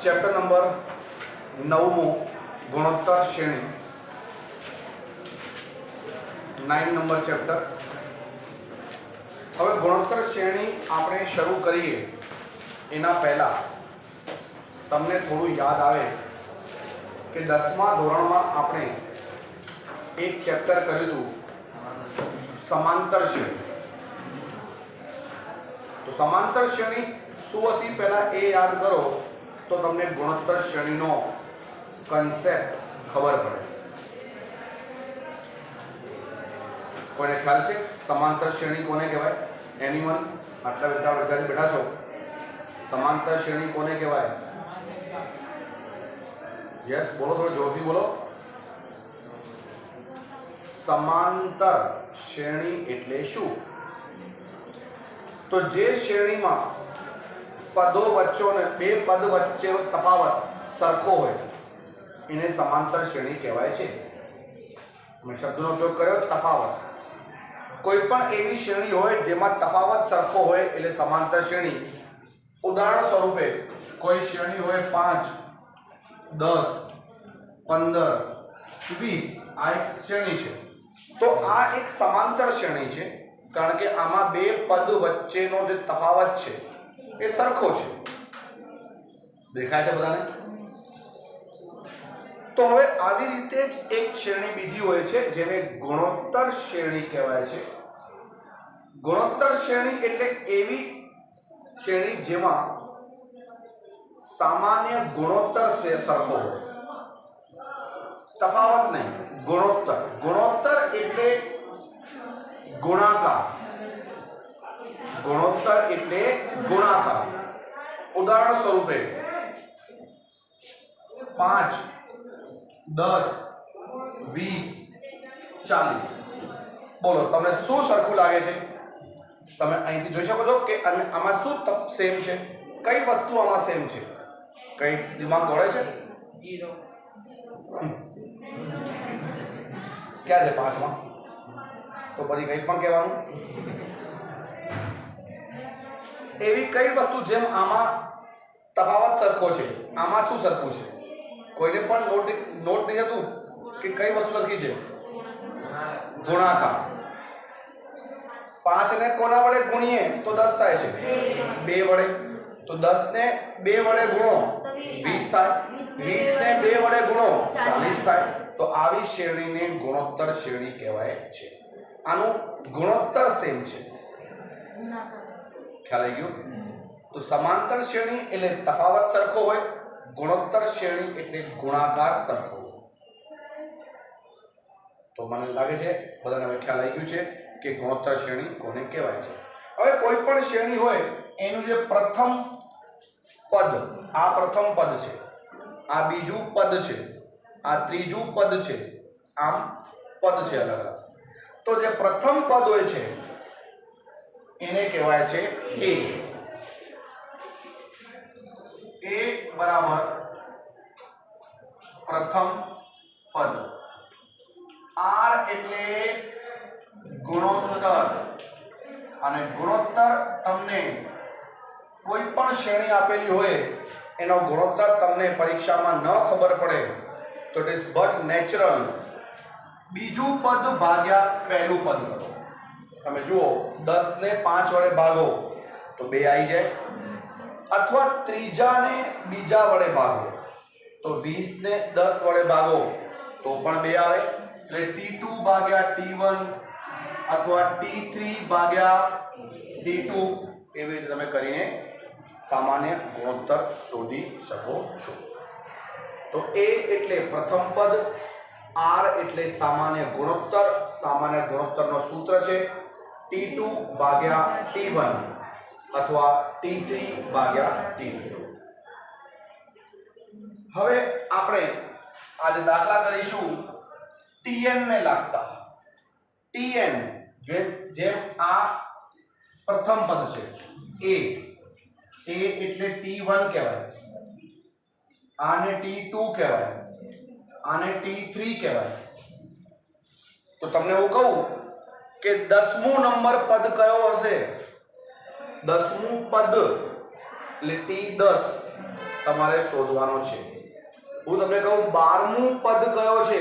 Chapter number 9 गुणोत्तर श्रेणी 9 number chapter. હવે ગુણોત્તર શ્રેણી આપણે શરૂ કરીએ એના પહેલા તમને થોડું યાદ આવે કે 10મા ધોરણમાં આપણે એક ચેપ્ટર કર્યું હતું સમાંતર શ્રેણી। તો સમાંતર શ્રેણી શું હતી પહેલા એ યાદ કરો તો તમને ગુણોત્તર શ્રેણીનો કન્સેપ્ટ ખબર પડે। કોઈને ખ્યાલ છે સમાંતર શ્રેણી કોને કહેવાય? એનીવન? આટલા બધા વિદ્યાર્થી બેઠા છો, સમાંતર શ્રેણી કોને કહેવાય? યસ બોલો, થોડું જોરથી બોલો। સમાંતર શ્રેણી એટલે શું? તો જે શ્રેણીમાં પદો વચ્ચેનો બે પદ વચ્ચેનો તફાવત સરખો હોય એને સમાંતર શ્રેણી કહેવાય છે। મેં શબ્દનો ઉપયોગ કર્યો તફાવત। કોઈ પણ એવી શ્રેણી હોય જેમાં તફાવત સરખો હોય એટલે સમાંતર શ્રેણી। ઉદાહરણ સ્વરૂપે કોઈ શ્રેણી હોય 5, 10, 15, 20 આ એક શ્રેણી છે। તો આ એક સમાંતર શ્રેણી છે કારણ કે આમાં બે પદ વચ્ચેનો જે તફાવત છે એ સરખો છે। દેખાય છે બધાને? તો હવે આવી રીતે જ એક શ્રેણી બીજી હોય છે જેને ગુણોત્તર શ્રેણી કહેવાય છે। ગુણોત્તર શ્રેણી એટલે એવી શ્રેણી જેમાં સામાન્ય ગુણોત્તર સરખો હોય, તફાવત નહીં। ગુણોત્તર, ગુણોત્તર એટલે ગુણાકાર, ગુણોત્તર એટલે ગુણાકાર। ઉદાહરણ સ્વરૂપે 5, 10, 20, 40 બોલો તમને શું સરખું લાગે છે? તમે અહીંથી જોઈ શકો છો કે આમાં શું સેમ છે? કઈ વસ્તુ આમાં સેમ છે? કઈ દિમાગ દોડે છે? 0 ક્યાં છે 5માં? તો પછી કંઈ પણ કહેવાનું। એવી કઈ વસ્તુ જેમ આમાં તફાવત સરખો છે આમાં શું સરખું છે? કોઈને પણ નોટ નહીં હતું કે કઈ વસ્તુ સરખી છે? ગુણાકાર। 5 ને કોના વડે ગુણીએ તો 10 થાય છે? 2 વડે। તો 10 ને 2 વડે ગુણો 20 થાય। 20 ને 2 વડે ગુણો 40 થાય। તો આવી શ્રેણીને ગુણોત્તર શ્રેણી કહેવાય છે। આનું ગુણોત્તર સેમ છે। ખ્યાલ આવી ગયો? તો સમાંતર શ્રેણી એટલે તફાવત સરખો હોય, ગુણોત્તર શ્રેણી એટલે ગુણાકાર સરખો હોય। તો મને લાગે છે બધાને હવે ખ્યાલ આવી ગયું છે કે ગુણોત્તર શ્રેણી કોને કહેવાય છે। હવે કોઈ પણ શ્રેણી હોય એનું જે પ્રથમ પદ, આ પ્રથમ પદ છે, આ બીજું પદ છે, આ ત્રીજું પદ છે, આમ પદ છે અલગ અલગ। તો જે પ્રથમ પદ હોય છે એને કહેવાય છે એ। એ બરાબર પ્રથમ પદ। આર એટલે ગુણોત્તર, અને ગુણોત્તર તમને કોઈ પણ શ્રેણી આપેલી હોય એનો ગુણોત્તર તમને પરીક્ષામાં ન ખબર પડે તો ઇટ ઇઝ બટ નેચરલ બીજું પદ ભાગ્યા પહેલું પદ કરો। તમે જુઓ 10 ને 5 વડે ભાગો તો 2 આવી જાય, અથવા ત્રીજાને બીજા વડે ભાગો તો 20 ને 10 વડે ભાગો તો પણ 2 આવે। એટલે T2 ભાગ્યા T1 અથવા T3 ભાગ્યા T2 એવી રીતે તમે કરીને સામાન્ય ગુણોત્તર શોધી શકો છો। તો એ એટલે પ્રથમ પદ, R એટલે સામાન્ય ગુણોત્તર। સામાન્ય ગુણોત્તરનો સૂત્ર છે T2 ભાગ્યા T1 અથવા T3 ભાગ્યા T2। હવે આપણે આજે દાખલા કરીશું Tn ને લાગતા। Tn જેમ આ પ્રથમ પદ છે A એટલે T1 કહેવાય, આને T2 કહેવાય, આને T3 કહેવાય। તો તમને હું કહું કે 10મો નંબર પદ કયો હશે? 10મું પદ એટલે T10 તમારે શોધવાનો છે. હું તમને કહું 12મું પદ કયો છે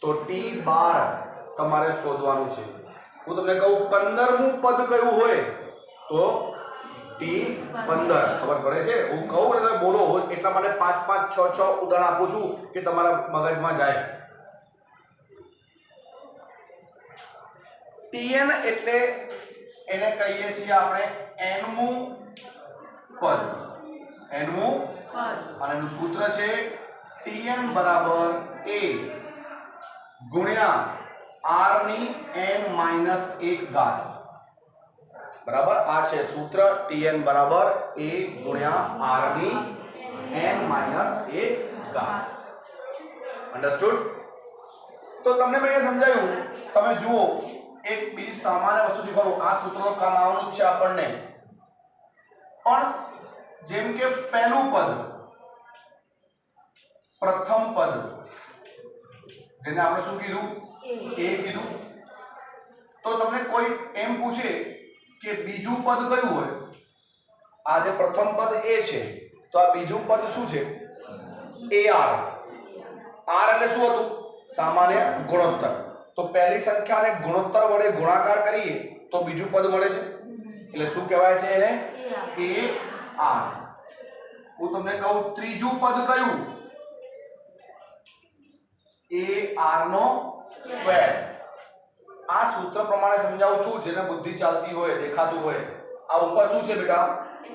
તો T12 તમારે શોધવાનું છે. હું તમને કહું 15મું પદ કયું હોય તો T15. ખબર પડે છે? હું કહું એટલે તમે બોલો, એટલા માટે 5 5 6 6 ઉદાહરણ આપું છું કે તમારા મગજમાં જાય. Tn એટલે એને કહીએ છીએ આપણે nમું પદ. nમું પદ અને એનું સૂત્ર છે Tn બરાબર a ગુણ્યા r ની n-1 ઘાત. બરાબર? આ છે સૂત્ર. Tn બરાબર a ગુણ્યા r ની n-1 ઘાત. અન્ડરસ્ટુડ? તો તમને મેં સમજાયું. તમે જુઓ, એક બીજી સામાન્ય વસ્તુ શીખવાડું. આ સૂત્રનો કામ આવવાનું છે આપણને. પણ જેમ કે પહેલું પદ, પ્રથમ પદ, જેને આપણે શું કીધું? a કીધું. તો તમને કોઈ એમ પૂછે કે બીજું પદ કયું હોય? આ જે પ્રથમ પદ a છે, તો આ બીજું પદ શું છે? ar. r એટલે શું હતું? સામાન્ય ગુણોત્તર. તો પહેલી સંખ્યાને ગુણોત્તર વડે ગુણાકાર કરીએ તો બીજું પદ મળે છે. એટલે શું કહેવાય છે એને? ar. હું તમને કહું ત્રીજું પદ કયું? ar નો સ્ક્વેર. આ સૂત્ર પ્રમાણે સમજાવું છું, જેને બુદ્ધિ ચાલતી હોય, દેખાતું હોય. આ ઉપર શું છે બેટા?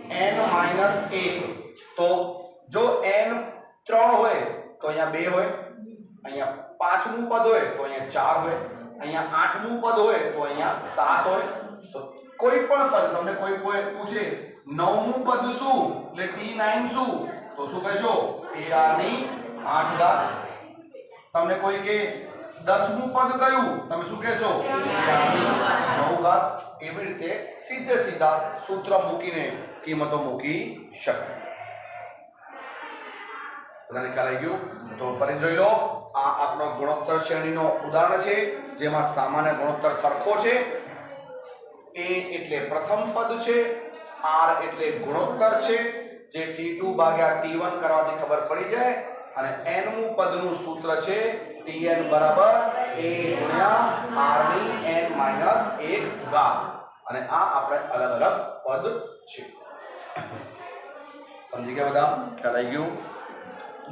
n-1. તો જો n 3 હોય તો અહીંયા 2 હોય, અહીંયા 5મું પદ હોય તો અહીંયા 4 હોય, અહીંયા 8મું પદ હોય તો અહીંયા 7 હોય. તો કોઈ પણ પદ તમને કોઈ પૂછે 9મું પદ શું એટલે T9 શું, તો શું કહેશો? ar ની 8 ઘાત. તમને કોઈ કે 10મું પદ કયું, તમે શું કહેશો? ar ની 9 ઘાત. એવી રીતે સીધે સીધા સૂત્ર મૂકીને કિંમતો મૂકી શકાય. બધાને ખ્યાલ આવી ગયું? તો ફરી જોઈ લો. આ આપણો ગુણોત્તર શ્રેણીનો ઉદાહરણ છે, જેમાં સામાન્ય ગુણોત્તર સરખો છે. a એટલે પ્રથમ પદ છે, r એટલે ગુણોત્તર છે, જે T2 ભાગ્યા T1 કરવાથી ખબર પડી જાય. અને nમું પદનું સૂત્ર છે Tn બરાબર a ગુણ્યા r ની n-1 ઘાત. અને આ આપણે અલગ અલગ પદ છે. સમજી ગયા બધા? ખ્યાલ આવી ગયું?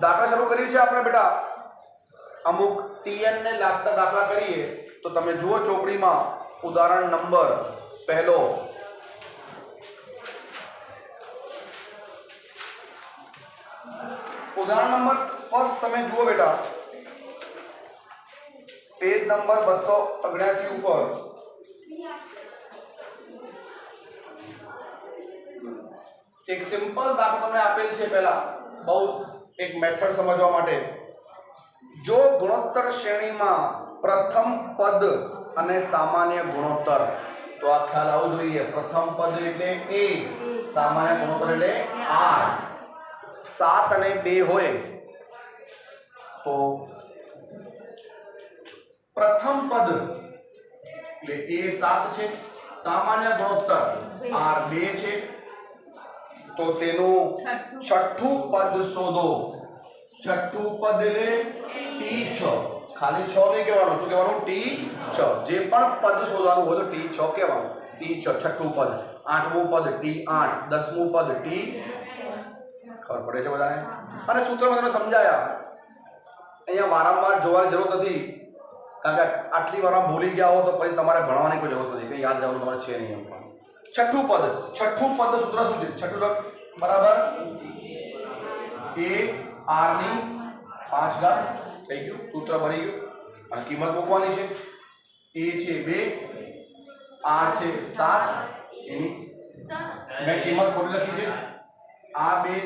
દાખલા શરૂ કરીએ છીએ આપણે બેટા. અમુક Tn ને લાગતા દાખલા કરીએ તો તમે જુઓ ચોપડીમાં ઉદાહરણ નંબર પહેલો. ઉદાહરણ નંબર ફર્સ્ટ તમે જુઓ બેટા, પેજ નંબર 279 ઉપર. એક સિમ્પલ દાખલો તમને આપેલ છે. પહેલા બહુ એક મેથડ સમજવા માટે. જો ગુણોત્તર શ્રેણીમાં પ્રથમ પદ અને સામાન્ય ગુણોત્તર, તો આ ખ્યાલ આવવો જોઈએ. પ્રથમ પદ એટલે a, સામાન્ય ગુણોત્તર એટલે r. 7 અને 2 હોય તો પ્રથમ પદ એટલે a 7 છે, સામાન્ય ગુણોત્તર r 2 છે. તો તેનું છઠ્ઠું પદ શોધો. છઠ્ઠું પદ એટલે T6. ખાલી 6 નહીં કહેવાનું. શું કહેવાનું? T6. જે પણ પદ શોધવાનું હોય તો T6 કહેવાનું. T6 છઠ્ઠું પદ. 8મું પદ T8, 10મું પદ T. ખબર પડે છે બધાને? અને સૂત્રમાં તમે સમજાયા. અહીંયા વારંવાર જોવાની જરૂર નથી, કારણ કે આટલી વારમાં ભૂલી ગયા હો તો પછી તમારે ભણવાની કોઈ જરૂર નથી, કંઈ યાદ રહેવાનું તમારે છે નહીં. છઠ્ઠું પદ. છઠ્ઠું પદ સૂત્ર શું છે? છઠ્ઠું પદ બરાબર a r ની 5 ઘાત. થઈ ગયું? સૂત્ર બની ગયું. અને કિંમત મૂકવાની છે. a છે 2, r છે 7. એની મેં કિંમત ખોટી લખી છે. આ 2,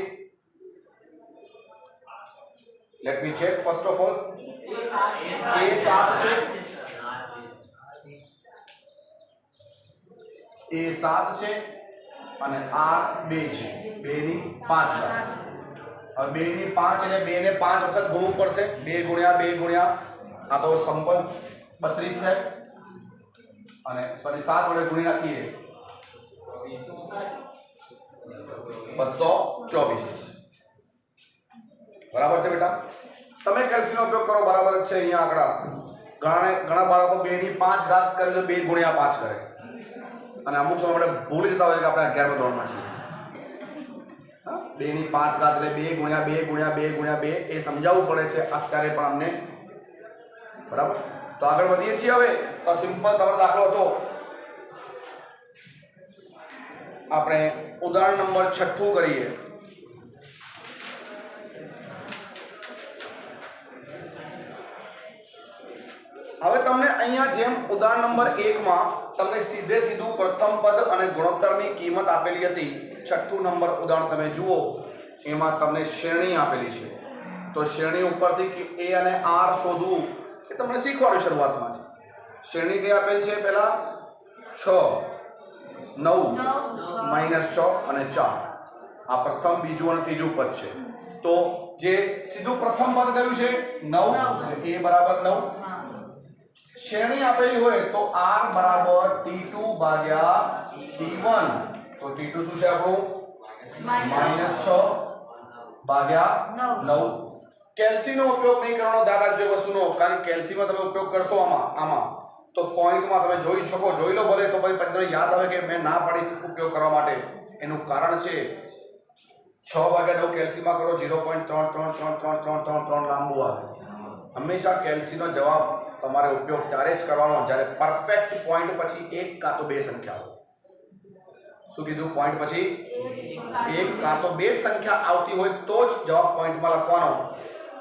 let me check first of all. a 7 છે, a 7 છે અને r 2 છે. 2 ની 5 ઘાત. હવે 2 ની 5 એટલે 2 ને 5 વખત ગુણવું પડશે. 2 ગુણ્યા 2 ગુણ્યા આ તો સંપલ 32 છે. અને પછી 7 વડે ગુણી નાખીએ 224. बराबर से बेटा तमे केल्सीનો ઉપયોગ કરો बराबर જ છે અહીંયા આંકડા ઘણા બાળકો 2 ની 5 ઘાત કરે તો 2 ગુણ્યા 5 કરે અને અમુક સમય આપણે ભૂલી જતા હોય કે આપણે 11મા ધોરણમાં છીએ 2 ની 5 ઘાત એટલે 2 ગુણ્યા 2 ગુણ્યા 2 ગુણ્યા 2 એ સમજાવવું પડે છે અત્યારે પણ અમને બરાબર તો આગળ વધીએ છીએ હવે તો સિમ્પલ તમારો દાખલો હતો આપણે ઉદાહરણ નંબર 6 કરીએ હવે તમને અહીંયા જેમ ઉદાહરણ નંબર 1 માં તમને સીધે સીધું પ્રથમ પદ અને ગુણોત્તરની કિંમત આપેલી હતી છઠ્ઠું નંબર ઉદાહરણ તમે જુઓ એમાં તમને શ્રેણી આપેલી છે તો શ્રેણી ઉપરથી a અને r શોધવું એ તમને શીખવાડું શરૂઆતમાં છે શ્રેણી કઈ આપેલ છે પહેલા 6 9 -6 અને 4 આ પ્રથમ બીજું અને ત્રીજું પદ છે તો જે સીધું પ્રથમ પદ કયું છે 9 એટલે a બરાબર 9 श्रेणी आपेली होय तो r बराबर t2 भाग्या t1 तो t2 શું છે આપણું -6 ભાગ્યા 9 કેલ્સી નો ઉપયોગ નહીં કરવાનો યાદ રાખજો વસ્તુનો કારણ કેલ્સી માં તમે ઉપયોગ કરશો આમાં તો પોઈન્ટ માં તમે જોઈ શકો જોઈ લો ભલે તો પછી તમને યાદ આવે કે મેં ના પાડી ઉપયોગ કરવા માટે એનું કારણ છે 6 ભાગ્યા 9 કેલ્સી માં કરો 0.3333333 લાંબુ આવે હંમેશા કેલ્સી નો જવાબ તમારે ઉપયોગ ત્યારે જ કરવાનો જ્યારે પરફેક્ટ પોઈન્ટ પછી એક કાં તો બે સંખ્યા હોય શું કીધું પોઈન્ટ પછી એક કાં તો બે સંખ્યા આવતી હોય તો જ જવાબ પોઈન્ટમાં લખવાનો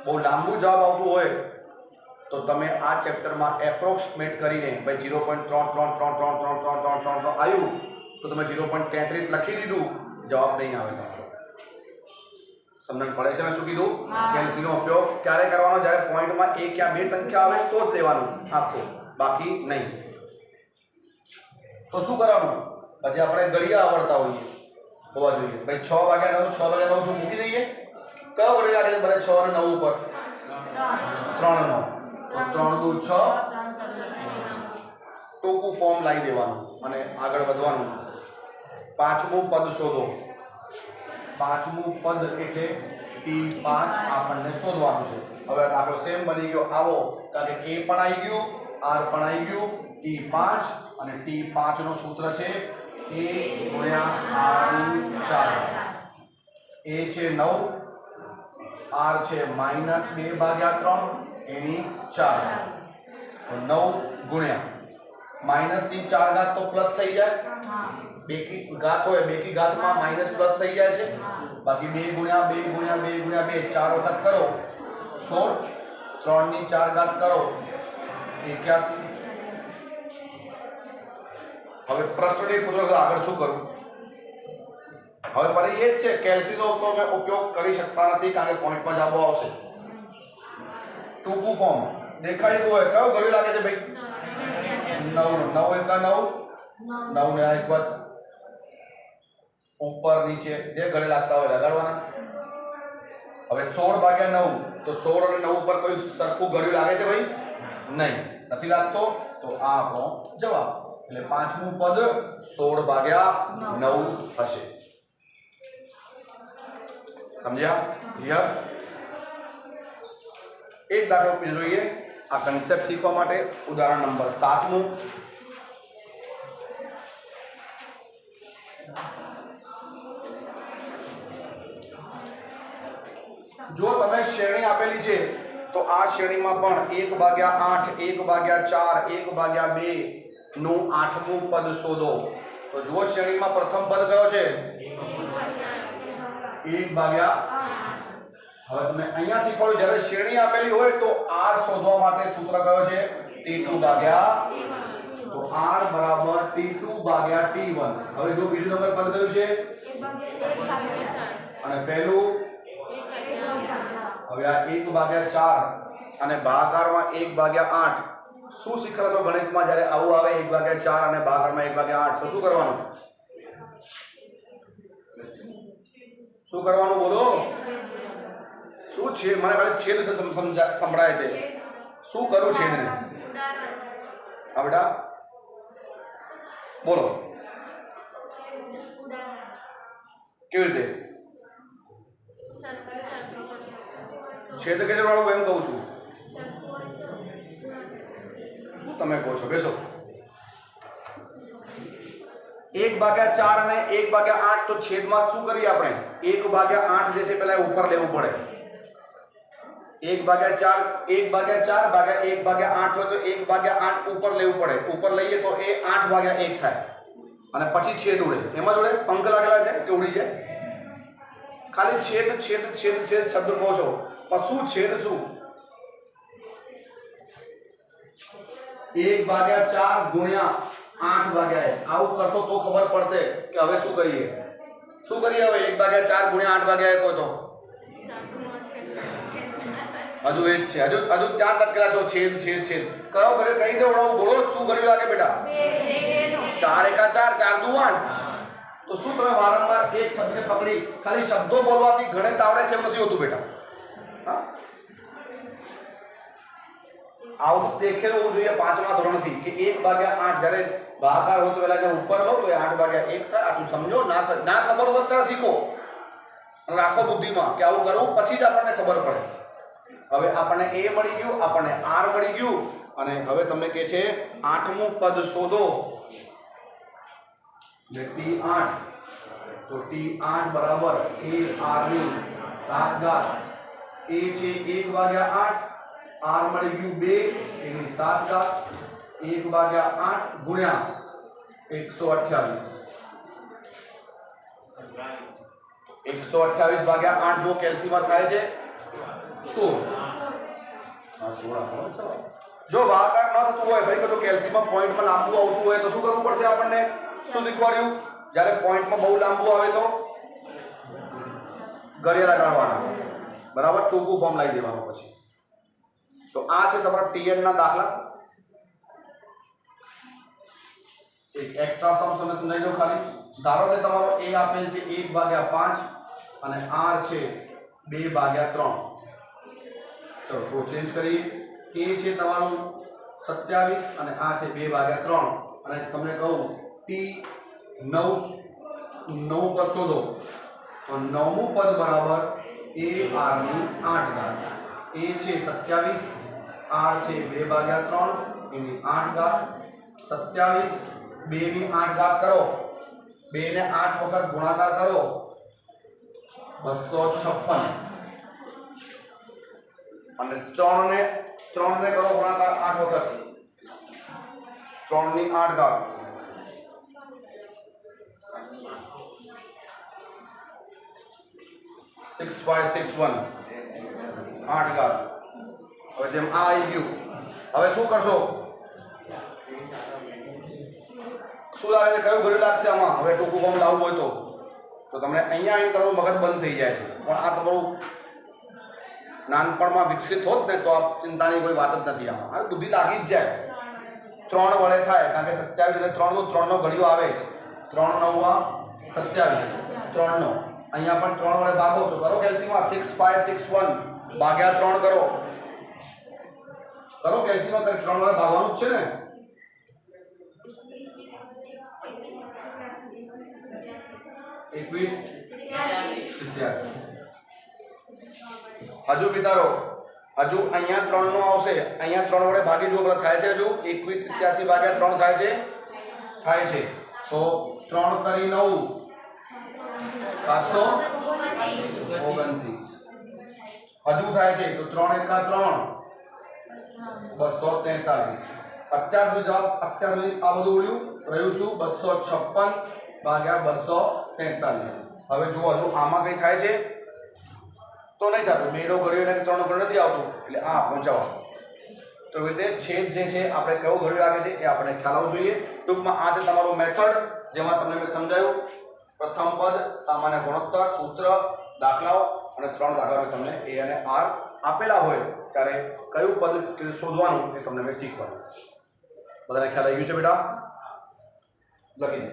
બહુ લાંબુ જવાબ આવતું હોય તો તમે આ ચેપ્ટરમાં એપ્રોક્સિમેટ કરીને ભાઈ 0.3333333 આવ્યું તો તમે 0.33 લખી દીધું જવાબ નહીં આવે તમારો समझ पड़े છે મેં શું કીધું કેલ્સી નો ઉપયોગ ક્યારે કરવાનો જ્યારે પોઈન્ટમાં એક યા બે સંખ્યા આવે તો જ લેવાનું આખો બાકી નહીં તો શું કરવાનું પછી આપણે ગળિયા આવડતા હોઈએ હોવા જોઈએ ભાઈ 6 વાગ્યા 9 6 વાગ્યા 9 શું મૂકી દઈએ કયો ગળિયો લાગે બરે 6 અને 9 ઉપર 3 નો 3 દુ 6 ટૂંકું ફોર્મ લાવી દેવાનું અને આગળ વધવાનું પાંચમું પદ શોધો પાંચમું પદ એટલે t5 આપણને શોધવાનું છે હવે આપણો સેમ બની ગયો આવો કારણ કે a પણ આવી ગયું r પણ આવી ગયું t5 અને t5 નું સૂત્ર છે a * r/4 a છે 9 r છે -2/3 એની 4 તો 9 ગુણ્યા માઈનસ ની 4 ઘાત તો પ્લસ થઈ જાય બે की घात હોય બે की घात માં માઈનસ પ્લસ થઈ જાય છે બાકી 2 ગુણ્યા 2 ગુણ્યા 2 ગુણ્યા 2 4 વખત કરો 16 3 ની 4 ઘાત કરો 81 હવે પ્રશ્ન એ પૂછો કે આગળ શું કરું હવે ફરી એ જ છે કેલ્સી નો તો મેં ઉપયોગ કરી શકતા નથી કારણ કે પોઈન્ટ માં જવાબ આવશે ટૂંકું ફોર્મ દેખાય તો હોય કયો ગળ્યો લાગે છે ભાઈ 9 9 એકા 9 9 ને એક બસ ऊपर नीचे जे गले लागता હોય લગાડવાના હવે 16 ભાગ્યા 9 તો 16 અને 9 ઉપર કોઈ સરખું ગળ્યું લાગે છે ભાઈ નહીં નથી લાગતો તો આ આપણો જવાબ એટલે પાંચમું પદ 16 ભાગ્યા 9 હશે સમજ્યા ક્લિયર એક દાખલો જોઈએ આ કન્સેપ્ટ શીખવા માટે ઉદાહરણ નંબર 7મું જો તમે શ્રેણી આપેલી છે તો આ શ્રેણીમાં પણ 1/8 1/4 1/2 નું 8મું પદ શોધો તો જુઓ શ્રેણીમાં પ્રથમ પદ કયો છે 1/8 હવે તમે અહીંયા શીખવાડો જ્યારે શ્રેણી આપેલી હોય તો r શોધવા માટે સૂત્ર કયો છે t2/t1 તો r બરાબર t2/t1 હવે જો બીજું નંબર પદ કયું છે 1/4 અને પહેલું હવે આ 1/4 અને ભાગાકારમાં 1/8 શું શીખરો છો ગણિતમાં જ્યારે આવું આવે 1/4 અને ભાગાકારમાં 1/8 તો શું કરવાનું બોલો શું છે મને ખાલી છેદ સંભળાય છે શું કરું છેદને હા બેટા બોલો કેવી રીતે છેદ કેટલે વાળું એમ કહું છું. શું તમે કહો છો? બેસો. 1/4 અને 1/8 તો છેદમાં શું કરીએ આપણે? 1/8 જે છે પેલા ઉપર લેવું પડે. 1/4 1/8 હોય તો 1/8 ઉપર લેવું પડે. ઉપર લઈએ તો એ 8/1 થાય અને પછી છેદ ઉડે. એમાં જોડે અંક લાગેલા છે કે ઉડી જાય? ખાલી છેદ છેદ છેદ છેદ શબ્દ કહો છો, પણ શું છેદ શું? 1/4 ગુણ્યા 8/1. આવું કરશો તો ખબર પડશે કે હવે શું કરીએ. શું કરીએ હવે? 1/4 ગુણ્યા 8/1 કહો તો હજુ એ જ છે. હજુ ત્યાં તટકેલા છો. છેદ છેદ છેદ કયો કરે કઈ દે ઉડાવું. બોલો શું કર્યું લાગે બેટા? 4 × 4 4 × 8. તો શું તમે વારંવાર એક શબ્દને પકડી ખાલી શબ્દો બોલવાથી ગણિત આવડે છે એમ નથી હોતું બેટા. હા, આવું દેખેલું હોવું જોઈએ 5મા ધોરણથી કે 1/8 જ્યારે ભાગાકાર હોય તો પહેલા એને ઉપર લો તો એ 8/1 થાય. આટલું સમજો. ના ખબર હોય તો અત્યારે શીખો અને રાખો બુદ્ધિમાં કે આવું કરવું, પછી જ આપણને ખબર પડે. હવે આપણને એ મળી ગયું, આપણને આર મળી ગયું અને હવે તમને કહે છે 8મું પદ શોધો. T8 તો T8 બરાબર AR ની 7 ઘાત. A છે 1/8, R મળી ગયું 2 એની 7 ઘાત. 1/8 ગુણ્યા 128. 128/8 જો કેલ્સીમાં થાય છે 16. જો ભાગાકાર ન થતું હોય, ફરી તો કેલ્સીમાં પોઈન્ટમાં લાંબુ આવતું હોય તો શું કરવું પડશે આપણને? શું શીખવાડ્યું? જ્યારે પોઈન્ટમાં બહુ લાંબુ આવે તો ગળિયા લગાડવાના. બરાબર, ટૂંકું ફોર્મ લાવી દેવાનું પછી. તો આ છે તમારા TN ના દાખલા. એક એક્સ્ટ્રા સમ તમને સમજાવી દો ખાલી. ધારો કે તમારો A આપેલ છે 1/5 અને R છે 2/3. ચલો થોડું ચેન્જ કરીએ. A છે તમારું 27 અને આ છે 2/3 અને તમને કહું T9 પદ શોધો તો 9મું પદ બરાબર AR ની 8 ઘાત. A છે 27, R છે 2/3 એની 8 ઘાત. 27 2 ની 8 ઘાત કરો, 2 ને 8 વખત ગુણાકાર કરો 256 અને 3 ને કરો ગુણાકાર 8 વખત 3 ની 8 ઘાત. 6561 8 ઘાત. હવે જેમ આ આવી ગયું, હવે શું કરશો? શું લાગે છે? કયું ઘડ્યું લાગશે આમાં? હવે ટૂંકું ફોર્મ લાવવું હોય તો તમને અહીંયા આવીને તમારું મગજ બંધ થઈ જાય છે. પણ આ તમારું નાનપણમાં વિકસિત હોત ને તો આ ચિંતાની કોઈ વાત જ નથી. આમાં આ બુદ્ધિ લાગી જ જાય. 3 વડે થાય કારણ કે 27 અને 3 નો ઘડિયો આવે જ. 3 × 9 = 27. 3 નો અહીંયા પણ 3 વડે ભાગો તો કરો કેલ્સીમાં 6561/3 કરો કેલ્સીમાં 3 વડે ભાગવાનું જ છે ને. 21 હજુ વિચારો. હજુ અહીંયા 3 નો આવશે. અહીંયા 3 વડે ભાગી જો થાય છે. હજુ 2187/3 થાય છે. તો 3 × 9 729 હજુ થાય છે. તો 3 × 1 = 3 243. અત્યાર સુધી જવાબ અત્યાર સુધી આ બધું ઉડ્યું રહ્યું શું? 256/243. હવે જો હજુ આમાં કઈ થાય છે તો નહીં થતું. 2 નો ઘડિયો અને 3 નો ઘડિયો નથી આવતું એટલે આ પહોંચાવો. તો એ રીતે છેદ જે છે આપણે કયો ઘડિયો લાગે છે એ આપણે ખ્યાલ આવવો જોઈએ. ટૂંકમાં આ છે તમારો મેથડ જેમાં તમને મેં સમજાવ્યું. પ્રથમ પદ, સામાન્ય ગુણોત્તર, સૂત્ર, દાખલાઓ અને 3 દાખલા તમને A અને R આપેલા હોય ત્યારે કયું પદ શોધવાનું એ તમને મેં શીખવાડ્યું. બધાને ખ્યાલ આવી ગયું છે બેટા? લખી દે.